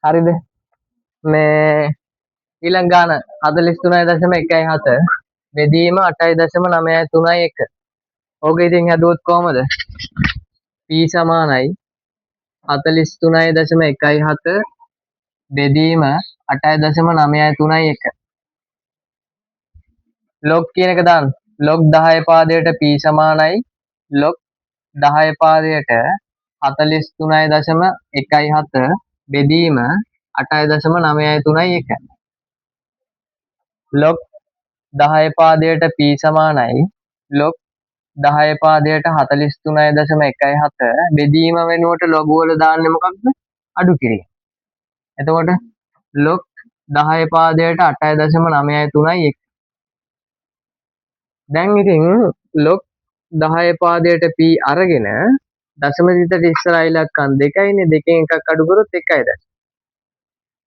හරිද? මේ ඊළඟ ගාන 43.17 බෙදීම 8.931. ඕක ඉතින් හදුවොත් කොහමද? p සමානයි 43.17 බෙදීම 8.931. log කියන එක දාන්න. log 10 පාදයට p සමානයි log 10 පාදයට 43.17 බෙදීම 8.931. log 10 පාදයට p සමානයි log 10 පාදයට 43.17 බෙදීම වෙනුවට log වල දාන්නේ මොකක්ද? අඩු කිරීම. එතකොට log 10 පාදයට 8.931. දැන් ඉතින් log 10 පාදයට p අරගෙන දශම තිතට ඉස්සරහා ඉලක්කම් දෙකයිනේ, දෙකෙන් එකක් අඩු කරොත් 1යි.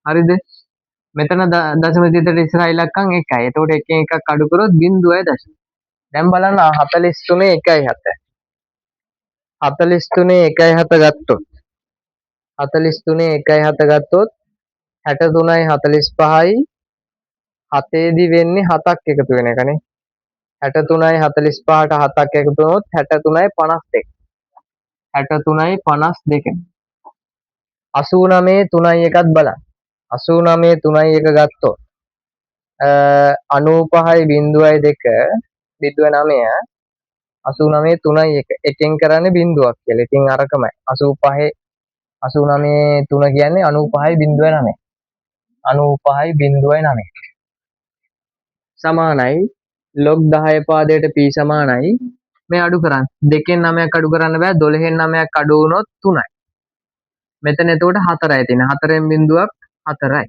හරිද? මෙතන දශම තිතට ඉස්සරහා ඉලක්කම් 1යි. එතකොට එකෙන් එකක් අඩු කරොත් 0.0. දැන් බලන්න 43.17 43.17 ගත්තොත් 43.17 ගත්තොත් 63.45යි 7 දී වෙන්නේ 7ක් එකතු වෙන එකනේ. 63.45ට 7ක් එකතු වුණොත් 63.52. 63.52. 89.3යි එකත් බලන්න. 89.3යි එක ගත්තොත් 95.02 0.9 89.3යි එක. එකෙන් කරන්නේ බිඳුවක් කියලා. ඉතින් අරකමයි. 85 89.3 කියන්නේ 95.09. 95.09 සමානයි log 10 පාදයට p සමානයි මේ අඩු කරන්න. 2න් 9ක් අඩු කරන්න බෑ. 12න් 9ක් අඩු වුණොත් 3යි. මෙතන එතකොට 4යි තියෙන්නේ. 4න් බිඳුවක් 4යි.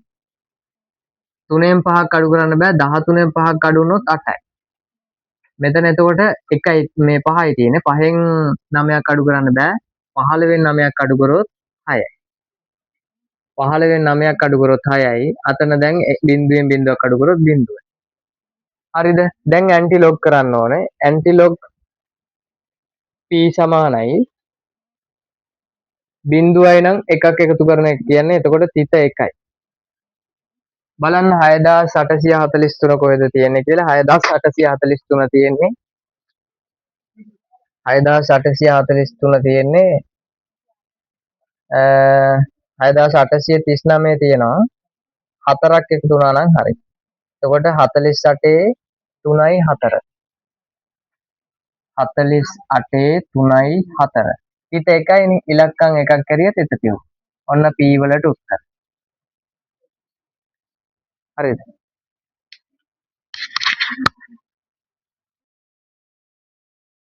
3න් 5ක් අඩු කරන්න බෑ. 13න් 5ක් අඩු වුණොත් 8යි. මෙතන එතකොට 1යි මේ 5යි තියෙන්නේ. 5න් 9ක් අඩු කරන්න බෑ. 15න් 9ක් අඩු කරොත් 6යි. 15න් 9ක් අඩු කරොත් 6යි. අතන දැන් බිඳුවෙන් බිඳුවක් අඩු කරොත් 0යි. හරිද? දැන් ඇන්ටි ලොග් කරන්න ඕනේ. ඇන්ටි ලොග් p සමානයි 0යි නම් එකක් එකතු කරන එක කියන්නේ. එතකොට තිත 1යි. බලන්න 6843 කොහෙද තියෙන්නේ කියලා. 6843 තියෙන්නේ 6843 තියෙන්නේ 6839 තියෙනවා. 4ක් එකතු වුණා නම් හරි. එතකොට 48 3යි 4. 48 3යි 4. ඊට එකයි ඉලක්කම් එකක් කරියත් එතතියෝ. ඔන්න p වලට උත්තර. හරිද?